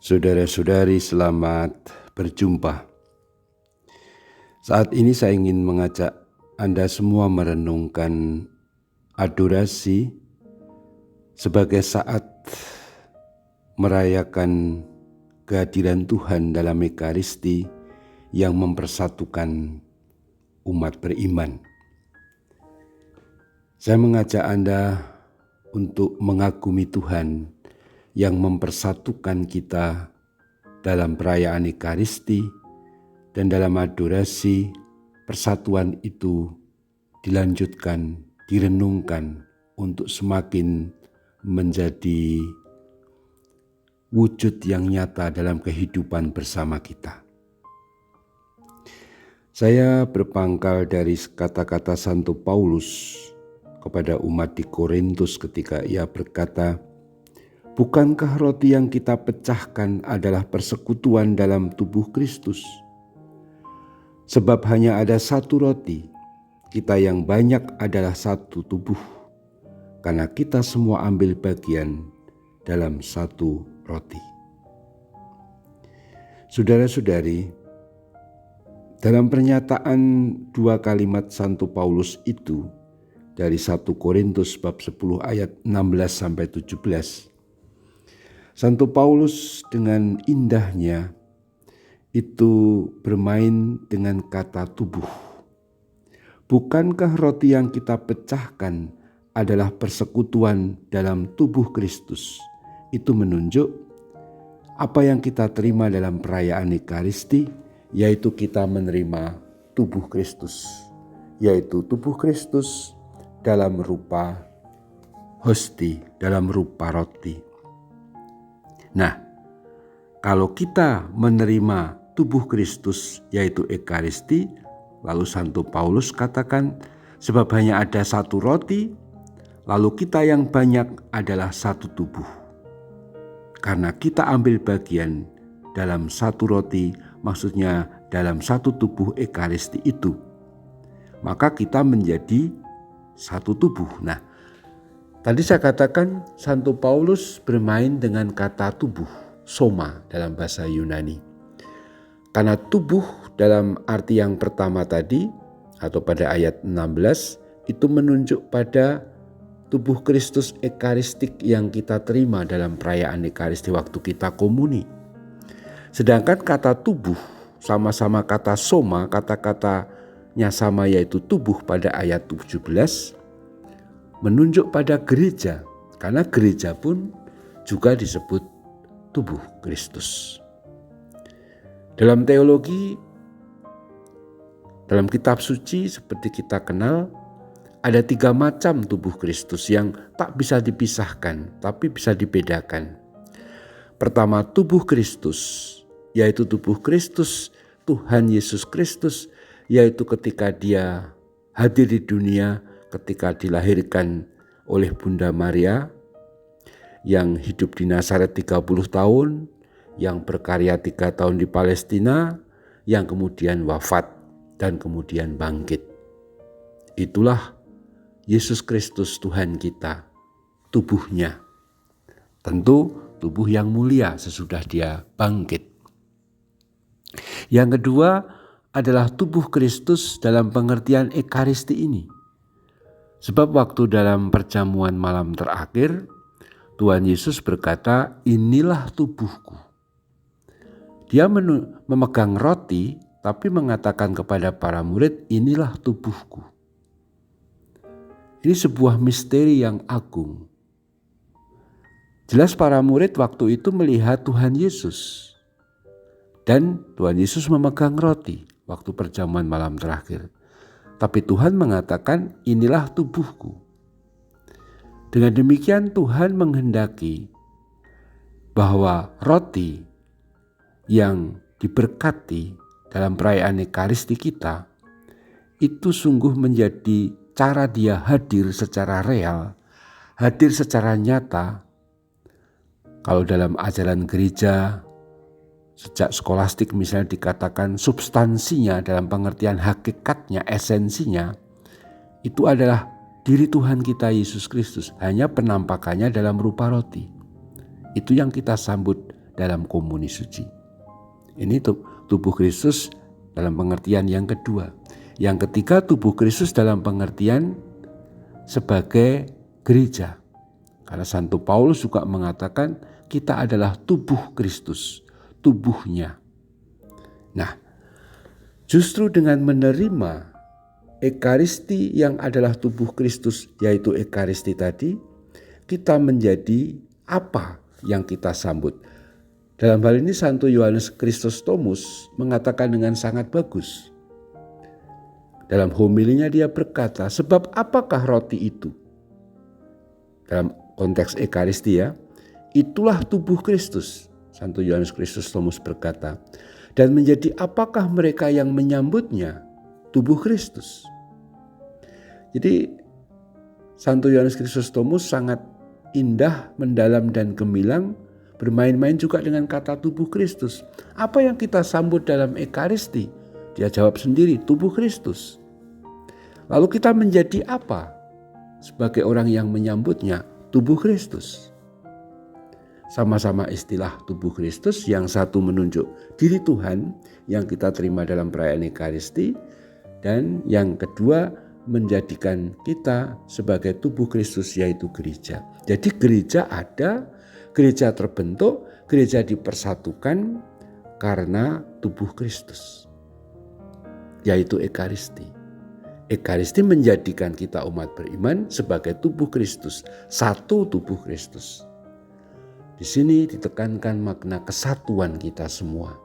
Saudara-saudari, selamat berjumpa. Saat ini saya ingin mengajak Anda semua merenungkan adorasi sebagai saat merayakan kehadiran Tuhan dalam Ekaristi yang mempersatukan umat beriman. Saya mengajak Anda untuk mengagumi Tuhan yang mempersatukan kita dalam perayaan Ekaristi, dan dalam adorasi persatuan itu dilanjutkan, direnungkan untuk semakin menjadi wujud yang nyata dalam kehidupan bersama kita. Saya berpangkal dari kata-kata Santo Paulus kepada umat di Korintus ketika ia berkata, "Bukankah roti yang kita pecahkan adalah persekutuan dalam tubuh Kristus? Sebab hanya ada satu roti, kita yang banyak adalah satu tubuh, karena kita semua ambil bagian dalam satu roti." Saudara-saudari, dalam pernyataan dua kalimat Santo Paulus itu dari 1 Korintus bab 10 ayat 16-17, Santo Paulus dengan indahnya itu bermain dengan kata tubuh. Bukankah roti yang kita pecahkan adalah persekutuan dalam tubuh Kristus? Itu menunjuk apa yang kita terima dalam perayaan Ekaristi, yaitu kita menerima tubuh Kristus, yaitu tubuh Kristus dalam rupa hosti, dalam rupa roti. Nah, kalau kita menerima tubuh Kristus yaitu Ekaristi, lalu Santo Paulus katakan, sebab hanya ada satu roti, lalu kita yang banyak adalah satu tubuh. Karena kita ambil bagian dalam satu roti, maksudnya dalam satu tubuh Ekaristi itu, maka kita menjadi satu tubuh. Nah, tadi saya katakan Santo Paulus bermain dengan kata tubuh, soma dalam bahasa Yunani. Karena tubuh dalam arti yang pertama tadi atau pada ayat 16 itu menunjuk pada tubuh Kristus Ekaristik yang kita terima dalam perayaan Ekaristi waktu kita komuni. Sedangkan kata tubuh sama-sama kata soma, kata-katanya sama yaitu tubuh pada ayat 17 menunjuk pada gereja, karena gereja pun juga disebut tubuh Kristus. Dalam teologi, dalam kitab suci seperti kita kenal, ada 3 macam tubuh Kristus yang tak bisa dipisahkan, tapi bisa dibedakan. Pertama, tubuh Kristus, yaitu tubuh Kristus, Tuhan Yesus Kristus, yaitu ketika Dia hadir di dunia, ketika dilahirkan oleh Bunda Maria, yang hidup di Nazaret 30 tahun, yang berkarya 3 tahun di Palestina, yang kemudian wafat dan kemudian bangkit. Itulah Yesus Kristus Tuhan kita, tubuhnya. Tentu tubuh yang mulia sesudah Dia bangkit. Yang kedua adalah tubuh Kristus dalam pengertian Ekaristi ini. Sebab waktu dalam perjamuan malam terakhir, Tuhan Yesus berkata, "Inilah tubuhku." Dia memegang roti, tapi mengatakan kepada para murid, "Inilah tubuhku." Ini sebuah misteri yang agung. Jelas para murid waktu itu melihat Tuhan Yesus. Dan Tuhan Yesus memegang roti waktu perjamuan malam terakhir. Tapi Tuhan mengatakan, "Inilah tubuhku." Dengan demikian Tuhan menghendaki bahwa roti yang diberkati dalam perayaan Ekaristi kita itu sungguh menjadi cara Dia hadir secara real, hadir secara nyata. Kalau dalam ajaran gereja sejak skolastik misalnya dikatakan substansinya dalam pengertian hakikatnya, esensinya, itu adalah diri Tuhan kita Yesus Kristus, hanya penampakannya dalam rupa roti. Itu yang kita sambut dalam komuni suci. Ini tubuh Kristus dalam pengertian yang kedua. Yang ketiga, tubuh Kristus dalam pengertian sebagai gereja. Karena Santo Paulus juga mengatakan kita adalah tubuh Kristus, tubuhnya. Nah, justru dengan menerima Ekaristi yang adalah tubuh Kristus, yaitu Ekaristi tadi, kita menjadi apa yang kita sambut. Dalam hal ini Santo Yohanes Chrysostomus mengatakan dengan sangat bagus. Dalam homilinya dia berkata, sebab apakah roti itu? Dalam konteks Ekaristi ya, itulah tubuh Kristus. Santo Yohanes Chrysostomus berkata, dan menjadi apakah mereka yang menyambutnya? Tubuh Kristus. Jadi Santo Yohanes Chrysostomus sangat indah, mendalam dan gemilang, bermain-main juga dengan kata tubuh Kristus. Apa yang kita sambut dalam Ekaristi? Dia jawab sendiri, tubuh Kristus. Lalu kita menjadi apa? Sebagai orang yang menyambutnya, tubuh Kristus. Sama-sama istilah tubuh Kristus, yang satu menunjuk diri Tuhan yang kita terima dalam perayaan Ekaristi, dan yang kedua menjadikan kita sebagai tubuh Kristus, yaitu gereja. Jadi gereja ada, gereja terbentuk, gereja dipersatukan karena tubuh Kristus, yaitu Ekaristi. Ekaristi menjadikan kita umat beriman sebagai tubuh Kristus, satu tubuh Kristus. Di sini ditekankan makna kesatuan kita semua.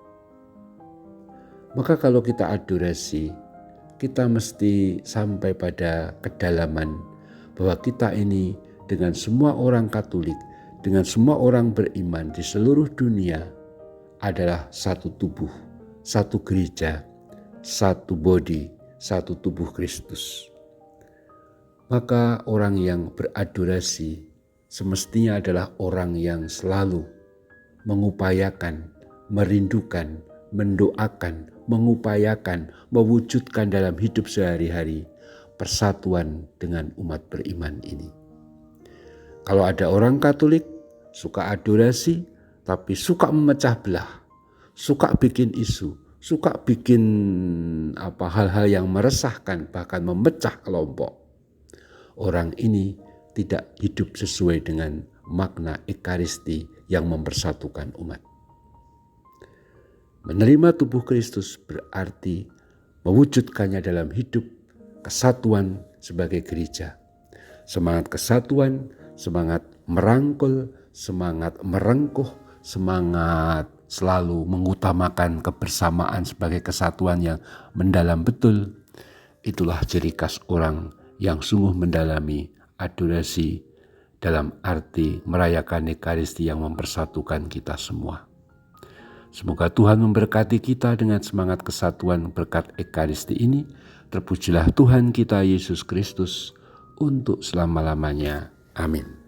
Maka kalau kita adorasi, kita mesti sampai pada kedalaman bahwa kita ini dengan semua orang Katolik, dengan semua orang beriman di seluruh dunia adalah satu tubuh, satu gereja, satu body, satu tubuh Kristus. Maka orang yang beradorasi semestinya adalah orang yang selalu mengupayakan, merindukan, mendoakan, mengupayakan, mewujudkan dalam hidup sehari-hari persatuan dengan umat beriman ini. Kalau ada orang Katolik suka adorasi tapi suka memecah belah, suka bikin isu, suka bikin hal-hal yang meresahkan, bahkan memecah kelompok, orang ini tidak hidup sesuai dengan makna Ekaristi yang mempersatukan umat. Menerima tubuh Kristus berarti mewujudkannya dalam hidup kesatuan sebagai gereja. Semangat kesatuan, semangat merangkul, semangat merengkuh, semangat selalu mengutamakan kebersamaan sebagai kesatuan yang mendalam betul. Itulah ciri khas orang yang sungguh mendalami adorasi dalam arti merayakan Ekaristi yang mempersatukan kita semua. Semoga Tuhan memberkati kita dengan semangat kesatuan berkat Ekaristi ini. Terpujilah Tuhan kita Yesus Kristus untuk selama-lamanya. Amin.